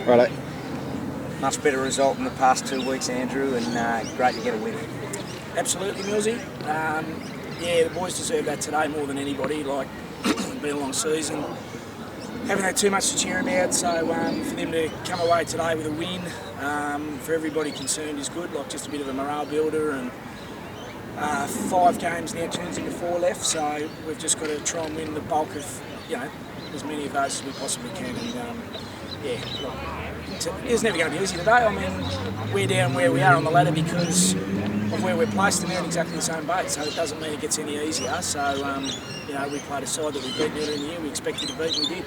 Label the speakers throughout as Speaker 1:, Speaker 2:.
Speaker 1: Righto.
Speaker 2: Much better result in the past 2 weeks, Andrew, and great to get a win.
Speaker 3: Absolutely, Millsy. Yeah, the boys deserve that today more than anybody. Like, it's been a long season. Haven't had too much to cheer about, so for them to come away today with a win, for everybody concerned is good. Like, just a bit of a morale builder, and 5 games now turns into 4 left, so we've just got to try and win the bulk of, as many of those as we possibly can. And it's never going to be easy today. I mean, we're down where we are on the ladder because of where we're placed, and we're in exactly the same boat, so it doesn't mean it gets any easier. So, we played a side that we beat earlier in the year, we expected to beat, and we did.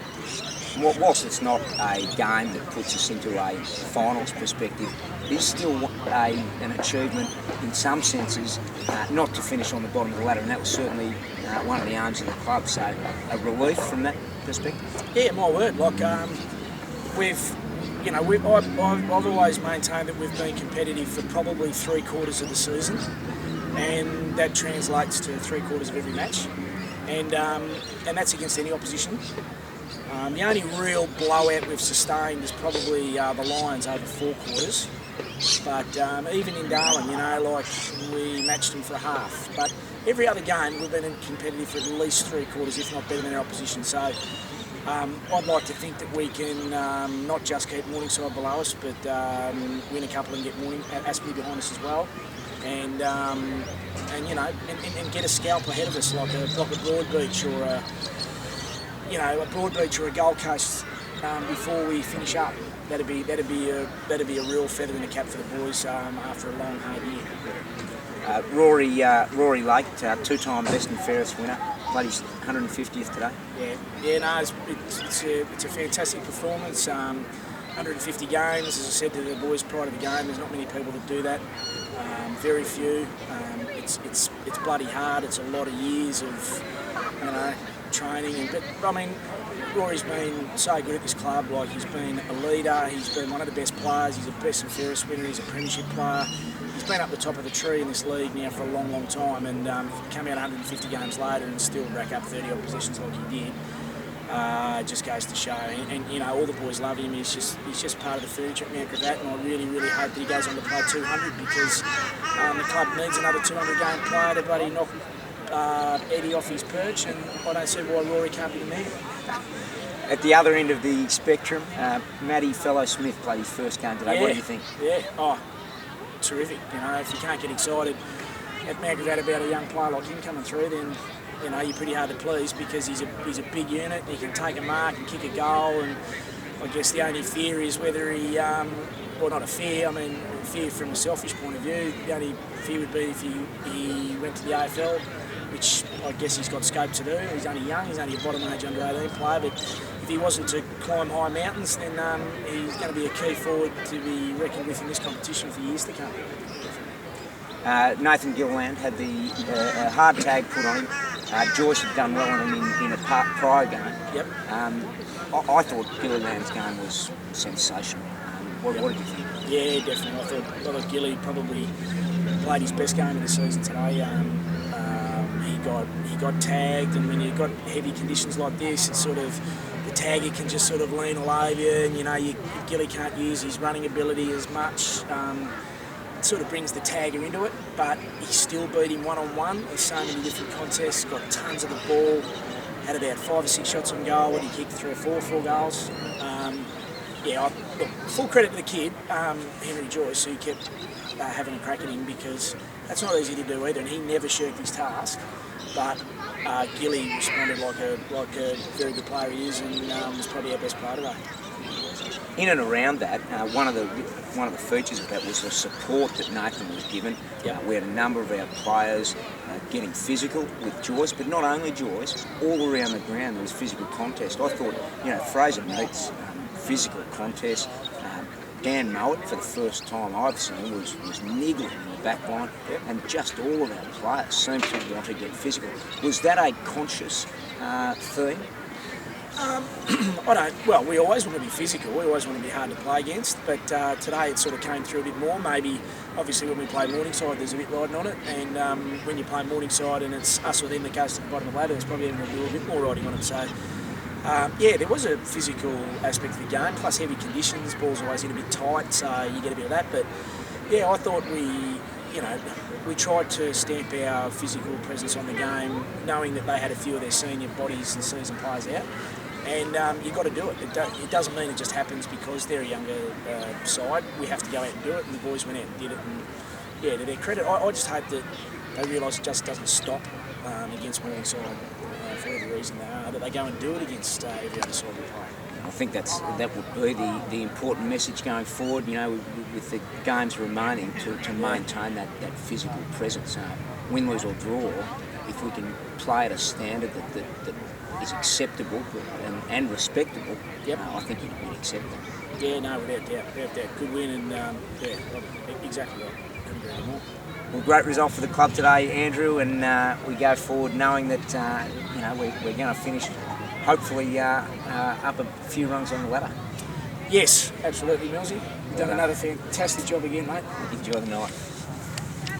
Speaker 2: Whilst it's not a game that puts us into a finals perspective, it is still an achievement in some senses not to finish on the bottom of the ladder, and that was certainly one of the aims of the club, so a relief from that perspective.
Speaker 3: Yeah, my word, like I've always maintained that we've been competitive for probably 3/4 of the season, and that translates to 3/4 of every match, and that's against any opposition. The only real blowout we've sustained is probably the Lions over 4 quarters, but even in Darwin, we matched them for a half. But every other game we've been competitive for at least 3/4, if not better than our opposition. So I'd like to think that we can not just keep Morningside below us, but win a couple and get Aspley behind us as well, and get a scalp ahead of us, like a Broadbeach or a Broadbeach or a Gold Coast before we finish up. That'd be a real feather in the cap for the boys after a long, hard year.
Speaker 2: Rory Lake, 2-time best and fairest winner, played his 150th today.
Speaker 3: No, it's a fantastic performance. 150 games, as I said to the boys prior to the game, there's not many people that do that. Very few. It's bloody hard. It's a lot of years of training, but I mean, Rory's been so good at this club. Like, he's been a leader, he's been one of the best players, he's a best and fairest winner, he's a premiership player. He's been up the top of the tree in this league now for a long, long time, and come out 150 games later and still rack up 30 odd positions like he did. Just goes to show, and all the boys love him. He's just part of the furniture at Mt Gravatt, and I really, really hope that he goes on to play 200, because the club needs another 200 game player to bloody knock Eddie off his perch, and I don't see why Rory can't be the man.
Speaker 2: At the other end of the spectrum, Matty Fellow-Smith played his first game today. What do you think?
Speaker 3: Terrific. If you can't get excited at Mt Gravatt about a young player like him coming through, then you're pretty hard to please, because he's a big unit. He can take a mark and kick a goal, and I guess the only fear is whether he, well, not a fear, I mean fear from a selfish point of view. The only fear would be if he went to the AFL, which I guess he's got scope to do. He's only young, he's only a bottom age under 18 player, but if he wasn't to climb high mountains, then he's going to be a key forward to be reckoned with in this competition for years to come.
Speaker 2: Nathan Gilland had the hard tag put on him. Joyce had done well on him in a prior game.
Speaker 3: Yep.
Speaker 2: I thought Gilland's game was sensational. What did you think?
Speaker 3: Yeah, definitely. I thought Gilly probably played his best game of the season today. He got tagged, and when you've got heavy conditions like this, it's sort of the tagger can just sort of lean all over you, and Gilly can't use his running ability as much. It sort of brings the tagger into it, but he still beat him one-on-one in so many different contests. Got tons of the ball, had about 5 or 6 shots on goal when he kicked 3 or 4 goals. Look, full credit to the kid, Henry Joyce, who kept having a crack at him, because that's not easy to do either, and he never shirked his task. But Gilly responded like a very good player he is, and was probably our best player today.
Speaker 2: In and around that, one of the features of that was the support that Nathan was given. We had a number of our players getting physical with Joyce, but not only Joyce, all around the ground there was physical contest. I thought, Fraser Meats, physical contest. Dan Mowat, for the first time I've seen, was niggling in the back line, and just all of our players seemed to want to get physical. Was that a conscious theme?
Speaker 3: Well, we always want to be physical, we always want to be hard to play against, but today it sort of came through a bit more. Maybe, obviously when we play Morningside there's a bit riding on it, and when you play Morningside and it's us or them that goes to the bottom of the ladder, there's probably even a little bit more riding on it. So Yeah, there was a physical aspect of the game, plus heavy conditions. Ball's always in a bit tight, so you get a bit of that. But yeah, I thought we tried to stamp our physical presence on the game, knowing that they had a few of their senior bodies and seasoned players out. And you've got to do it. It doesn't mean it just happens because they're a younger side. We have to go out and do it, and the boys went out and did it. And yeah, to their credit, I just hope that they realise it just doesn't stop against Morningside for every reason they are, that they go and do it against every other side we play.
Speaker 2: I think that would be the important message going forward, with the games remaining, to maintain that physical presence. Win, lose or draw, if we can play at a standard that is acceptable and respectable, I think you'd accept that.
Speaker 3: Yeah, no, without doubt. Good win and, exactly right. Couldn't agree anymore.
Speaker 2: Well, great result for the club today, Andrew, and we go forward knowing that we're going to finish hopefully up a few rungs on the ladder.
Speaker 3: Yes, absolutely, Millsy. You've done another fantastic job again, mate.
Speaker 2: Enjoy the night.